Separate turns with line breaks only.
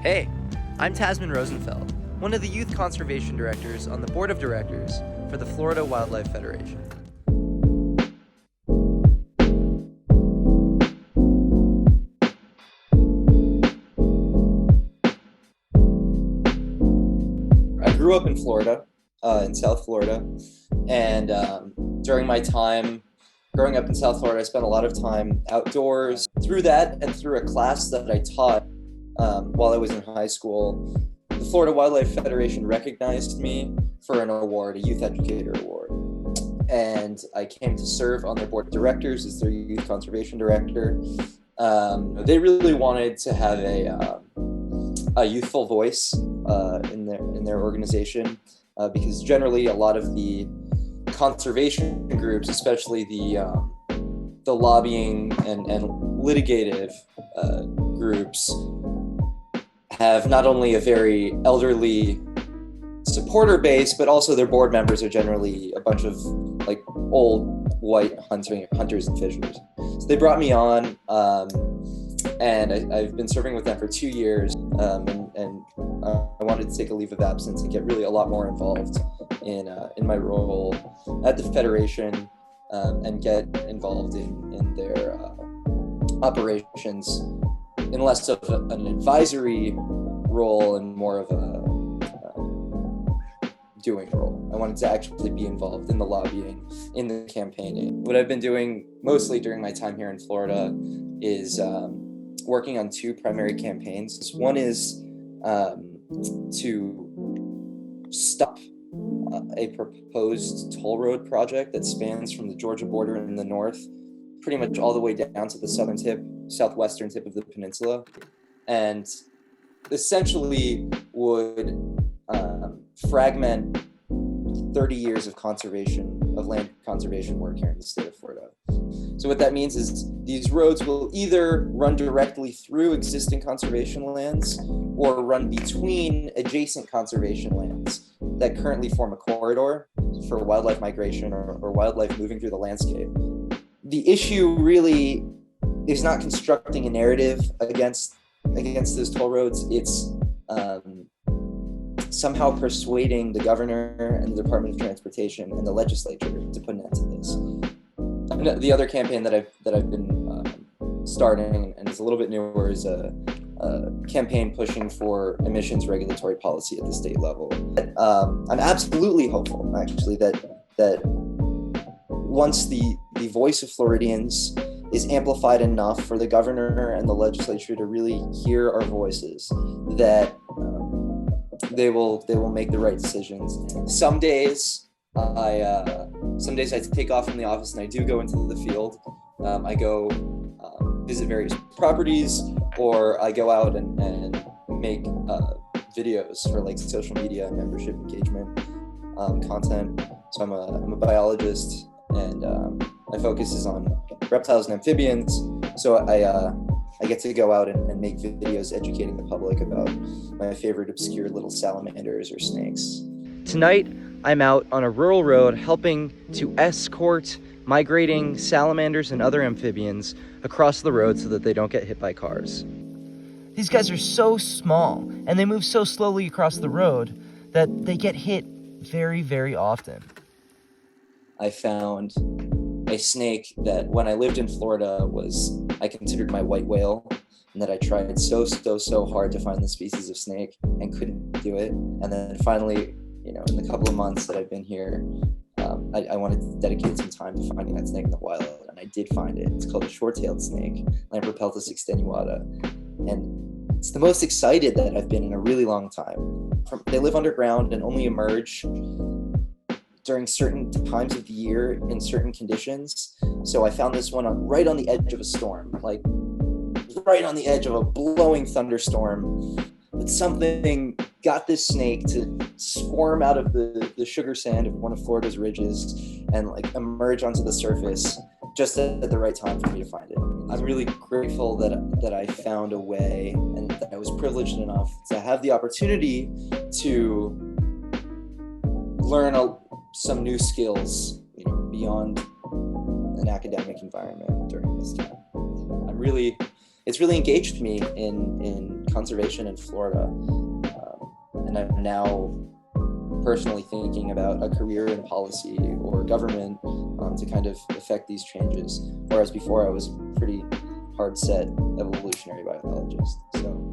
Hey, I'm Tasman Rosenfeld, one of the youth conservation directors on the board of directors for the Florida Wildlife Federation. I grew up in Florida, in South Florida, and during my time growing up in South Florida, I spent a lot of time outdoors. Through that and through a class that I taught while I was in high school, the Florida Wildlife Federation recognized me for an award, a Youth Educator Award. And I came to serve on their board of directors as their youth conservation director. They really wanted to have a youthful voice in their organization because generally a lot of the conservation groups, especially the lobbying and litigative groups, have not only a very elderly supporter base, but also their board members are generally a bunch of like old white hunters and fishers. So they brought me on, and I've been serving with them for 2 years, and I wanted to take a leave of absence and get really a lot more involved in my role at the Federation, and get involved in their operations in less of an advisory role and more of a doing role. I wanted to actually be involved in the lobbying, in the campaigning. What I've been doing mostly during my time here in Florida is working on two primary campaigns. One is to stop a proposed toll road project that spans from the Georgia border in the north, pretty much all the way down to the southwestern tip of the peninsula, and essentially would fragment 30 years of land conservation work here in the state of Florida. So what that means is these roads will either run directly through existing conservation lands or run between adjacent conservation lands that currently form a corridor for wildlife migration or wildlife moving through the landscape. The issue really is not constructing a narrative against those toll roads. It's somehow persuading the governor and the Department of Transportation and the legislature to put an end to this. And the other campaign that I've been starting, and is a little bit newer, is a campaign pushing for emissions regulatory policy at the state level. I'm absolutely hopeful, actually, that once the voice of Floridians is amplified enough for the governor and the legislature to really hear our voices, that they will make the right decisions. Some days I take off from the office and I do go into the field. I go visit various properties, or I go out and make videos for like social media and membership engagement content. So I'm a biologist, and my focus is on reptiles and amphibians. So I get to go out and make videos educating the public about my favorite obscure little salamanders or snakes. Tonight, I'm out on a rural road helping to escort migrating salamanders and other amphibians across the road so that they don't get hit by cars. These guys are so small and they move so slowly across the road that they get hit very, very often. I found a snake that when I lived in Florida I considered my white whale, and that I tried so hard to find the species of snake and couldn't do it. And then finally, in the couple of months that I've been here, I wanted to dedicate some time to finding that snake in the wild, and I did find it. It's called a short-tailed snake, Lampropeltis extenuata, and it's the most excited that I've been in a really long time. They live underground and only emerge during certain times of the year in certain conditions. So I found this one right on the edge of a storm, like right on the edge of a blowing thunderstorm. But something got this snake to squirm out of the sugar sand of one of Florida's ridges and like emerge onto the surface just at the right time for me to find it. I'm really grateful that I found a way, and that I was privileged enough to have the opportunity to learn some new skills, beyond an academic environment during this time. It's really engaged me in conservation in Florida. And I'm now personally thinking about a career in policy or government to kind of affect these changes. Whereas before I was pretty hard set evolutionary biologist. So